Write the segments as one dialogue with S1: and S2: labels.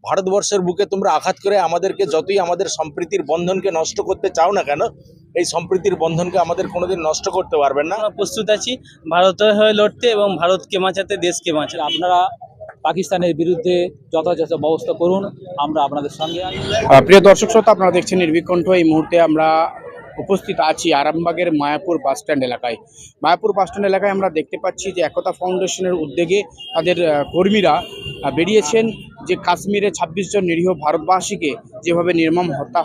S1: ভারতবর্ষের বুকে তোমরা আঘাত করে আমাদেরকে যতই আমাদের সম্প্রীতির বন্ধনকে নষ্ট করতে চাও না কেন, এই সম্প্রীতির বন্ধনকে আমাদের কোনোদিন নষ্ট করতে পারবেন না।
S2: আমরা প্রস্তুত আছি ভারতের হয়ে লড়তে এবং ভারতকে বাঁচাতে, দেশকে বাঁচাতে।
S3: আপনারা পাকিস্তানের বিরুদ্ধে যথাযথ ব্যবস্থা করুন, আমরা আপনাদের সঙ্গে আছি।
S4: প্রিয় দর্শক শ্রোতা, আপনারা দেখছেন নির্ভীক। এই মুহূর্তে আমরা উপস্থিত আছি আরামবাগের মায়াপুর বাসস্ট্যান্ড এলাকায়। মায়াপুর বাসস্ট্যান্ড এলাকায় আমরা দেখতে পাচ্ছি যে একতা ফাউন্ডেশনের উদ্যোগে তাদের কর্মীরা বেরিয়েছেন যে কাশ্মীরে ২৬ জন নিরীহ ভারতবাসীকে যেভাবে নির্মম হত্যা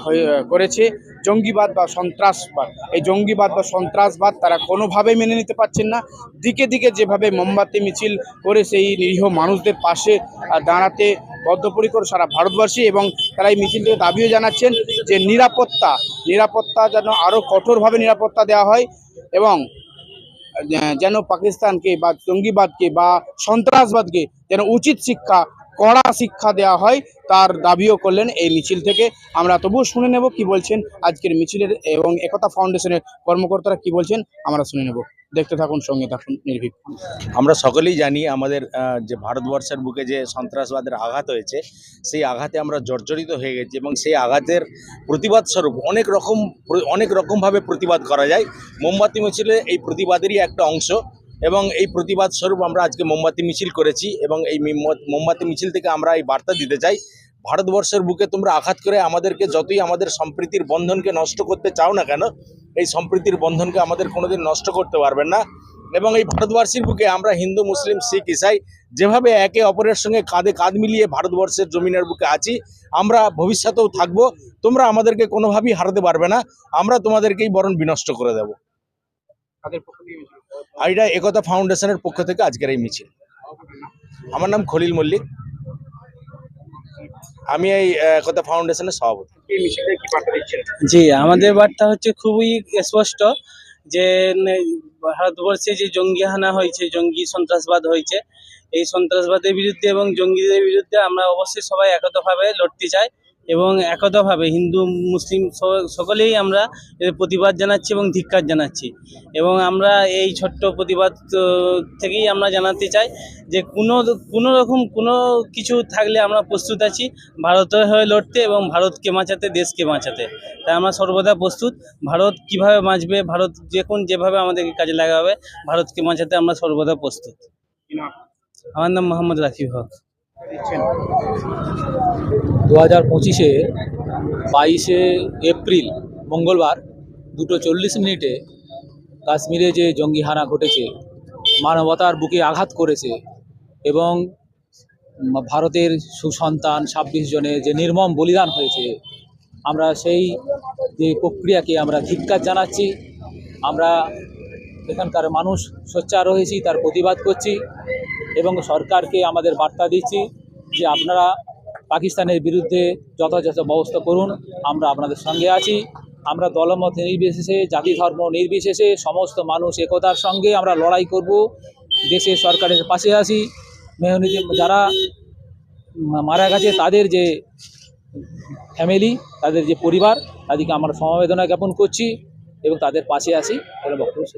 S4: করেছে জঙ্গিবাদ বা সন্ত্রাসবাদ, এই জঙ্গিবাদ বা সন্ত্রাসবাদ তারা কোনোভাবেই মেনে নিতে পারছেন না। দিকে দিকে যেভাবে মোমবাতি মিছিল করে সেই নিরীহ মানুষদের পাশে দাঁড়াতে বদ্ধপরিকর সারা ভারতবর্ষী, এবং তারা এই মিছিল থেকে দাবিও জানাচ্ছেন যে নিরাপত্তা যেন আরও কঠোরভাবে নিরাপত্তা দেওয়া হয় এবং যেন পাকিস্তানকে বা জঙ্গিবাদকে বা সন্ত্রাসবাদকে যেন উচিত শিক্ষা, কড়া শিক্ষা দেওয়া হয়, তার দাবিও করলেন এই মিছিল থেকে। আমরা তবুও শুনে নেব কি বলছেন আজকের মিছিলের এবং একতা ফাউন্ডেশনের কর্মকর্তারা কি বলছেন, আমরা শুনে নেব। দেখতে থাকুন, সঙ্গে থাকুন নির্ভীক।
S1: আমরা সকলেই জানি আমাদের যে ভারতবর্ষের বুকে যে সন্ত্রাসবাদের আঘাত হয়েছে, সেই আঘাতে আমরা জর্জরিত হয়ে গেছি এবং সেই আঘাতের প্রতিবাদ স্বরূপ অনেক রকমভাবে প্রতিবাদ করা যায়। মোমবাতি মিছিলে এই প্রতিবাদেরই একটা অংশ এবং এই প্রতিবাদ স্বরূপ আমরা আজকে মোমবাতি মিছিল করেছি এবং এই মোমবাতি মিছিল থেকে আমরা এই বার্তা দিতে চাই, ভারতবর্ষের বুকে তোমরা আঘাত করে আমাদেরকে যতই আমাদের সম্প্রীতির বন্ধনকে নষ্ট করতে চাও না কেন, এই সম্প্রীতির বন্ধনকে আমাদের কোনোদিন নষ্ট করতে পারবেন না। এবং এই ভারতবর্ষের বুকে আমরা হিন্দু, মুসলিম, শিখ, ইসাই যেভাবে একে অপরের সঙ্গে কাঁধে কাঁধ মিলিয়ে ভারতবর্ষের জমিনের বুকে আছি, আমরা ভবিষ্যতেও থাকবো। তোমরা আমাদেরকে কোনোভাবেই হারাতে পারবে না, আমরা তোমাদেরকেই বরং বিনষ্ট করে দেব। আর এটা একতা ফাউন্ডেশনের পক্ষ থেকে আজকের এই মিছিল। আমার নাম খলিল মল্লিক, আমি এই একতা ফাউন্ডেশনের সভাপতি।
S2: জি, আমাদের বার্তা হচ্ছে খুবই স্পষ্ট যে ভারতবর্ষে যে জঙ্গি হানা হয়েছে, জঙ্গি সন্ত্রাসবাদ হয়েছে, এই সন্ত্রাসবাদের বিরুদ্ধে এবং জঙ্গিদের বিরুদ্ধে আমরা অবশ্যই সবাই একতাভাবে লড়তে চাই এবং একতাভাবে হিন্দু, মুসলিম সকলেই আমরা প্রতিবাদ জানাচ্ছি এবং ধিক্কার জানাচ্ছি। এবং আমরা এই ছোট্ট প্রতিবাদ থেকেই আমরা জানাতে চাই যে কোনো রকম কোনো কিছু থাকলে আমরা প্রস্তুত আছি ভারতের হয়ে লড়তে এবং ভারতকে বাঁচাতে, দেশকে বাঁচাতে। তাই আমরা সর্বদা প্রস্তুত। ভারত কিভাবে বাঁচবে, ভারত যেভাবে আমাদেরকে কাজে লাগাবে, ভারতকে বাঁচাতে আমরা সর্বদা প্রস্তুত। আমার নাম মোহাম্মদ রাকিব হক।
S3: 2025-এ 22শে এপ্রিল মঙ্গলবার 2:40 কাশ্মীরে যে জঙ্গি হানা ঘটেছে, মানবতার বুকে আঘাত করেছে এবং ভারতের সুসন্তান 26 জনের যে নির্মম বলিদান হয়েছে, আমরা সেই যে প্রক্রিয়াকে আমরা ধিক্কার জানাচ্ছি। আমরা এখানকার মানুষ সোচ্চার হয়েছি, তার প্রতিবাদ করছি এবং সরকারকে আমাদের বার্তা দিচ্ছি যে আপনারা পাকিস্তানের বিরুদ্ধে যথাযথ ব্যবস্থা করুন, আমরা আপনাদের সঙ্গে আছি। আমরা দলমত নির্বিশেষে, জাতি ধর্ম নির্বিশেষে সমস্ত মানুষ একতার সঙ্গে আমরা লড়াই করব, দেশের সরকারের পাশে আছি। মেহনতি যারা মারা গেছে তাদের যে ফ্যামিলি, তাদের যে পরিবার, তাদেরকে আমরা সমবেদনা জ্ঞাপন করছি এবং তাদের পাশে আছি বলে বক্তব্য শেষ।